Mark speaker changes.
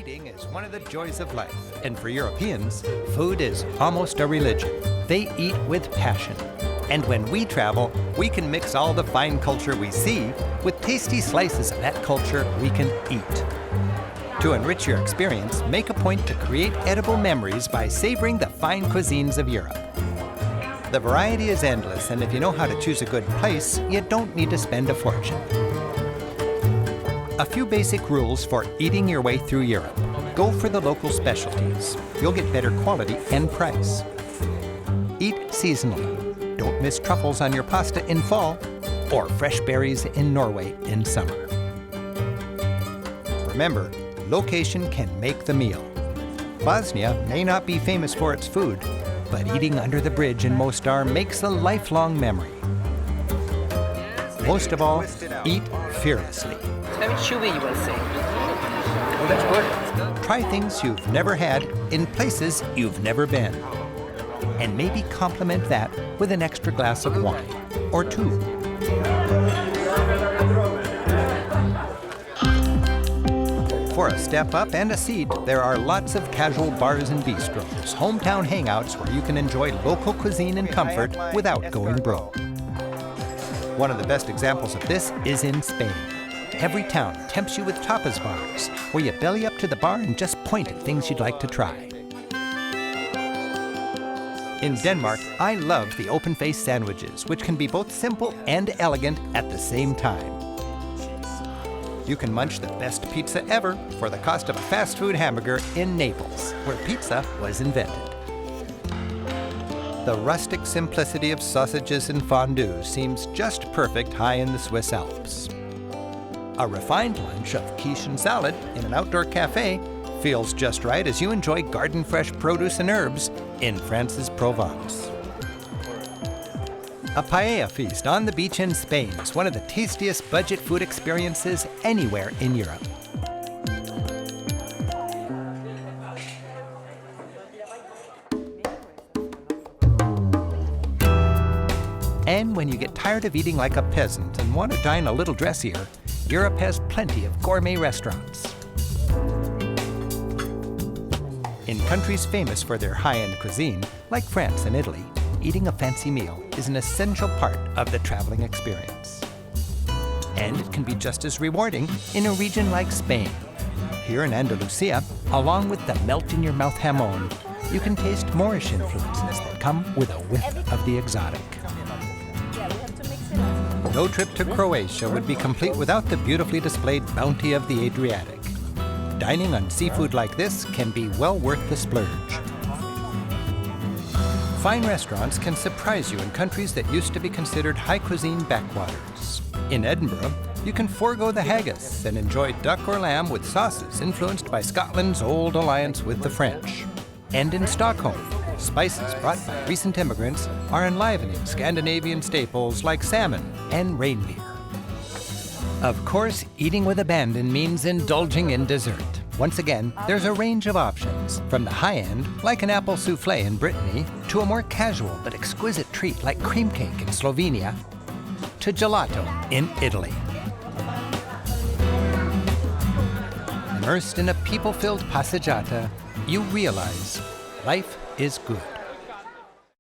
Speaker 1: Eating is one of the joys of life, and for Europeans, food is almost a religion. They eat with passion. And when we travel, we can mix all the fine culture we see with tasty slices of that culture we can eat. To enrich your experience, make a point to create edible memories by savoring the fine cuisines of Europe. The variety is endless, and if you know how to choose a good place, you don't need to spend a fortune. A few basic rules for eating your way through Europe. Go for the local specialties. You'll get better quality and price. Eat seasonally. Don't miss truffles on your pasta in fall or fresh berries in Norway in summer. Remember, location can make the meal. Bosnia may not be famous for its food, but eating under the bridge in Mostar makes a lifelong memory. Most of all, eat fearlessly.
Speaker 2: Very chewy, you will say. Oh, that's good.
Speaker 1: Try things you've never had in places you've never been. And maybe complement that with an extra glass of wine or two. For a step up and a seat, there are lots of casual bars and bistros, hometown hangouts where you can enjoy local cuisine and comfort without going broke. One of the best examples of this is in Spain. Every town tempts you with tapas bars, where you belly up to the bar and just point at things you'd like to try. In Denmark, I love the open-faced sandwiches, which can be both simple and elegant at the same time. You can munch the best pizza ever for the cost of a fast food hamburger in Naples, where pizza was invented. The rustic simplicity of sausages and fondue seems just perfect high in the Swiss Alps. A refined lunch of quiche and salad in an outdoor cafe feels just right as you enjoy garden-fresh produce and herbs in France's Provence. A paella feast on the beach in Spain is one of the tastiest budget food experiences anywhere in Europe. And when you get tired of eating like a peasant and want to dine a little dressier, Europe has plenty of gourmet restaurants. In countries famous for their high-end cuisine, like France and Italy, eating a fancy meal is an essential part of the traveling experience. And it can be just as rewarding in a region like Spain. Here in Andalusia, along with the melt-in-your-mouth jamón, you can taste Moorish influences that come with a whiff of the exotic. No trip to Croatia would be complete without the beautifully displayed bounty of the Adriatic. Dining on seafood like this can be well worth the splurge. Fine restaurants can surprise you in countries that used to be considered high cuisine backwaters. In Edinburgh, you can forego the haggis and enjoy duck or lamb with sauces influenced by Scotland's old alliance with the French. And in Stockholm, spices brought by recent immigrants are enlivening Scandinavian staples like salmon and reindeer. Of course, eating with abandon means indulging in dessert. Once again, there's a range of options, from the high-end, like an apple soufflé in Brittany, to a more casual but exquisite treat like cream cake in Slovenia, to gelato in Italy. Immersed in a people-filled passeggiata, you realize life is good.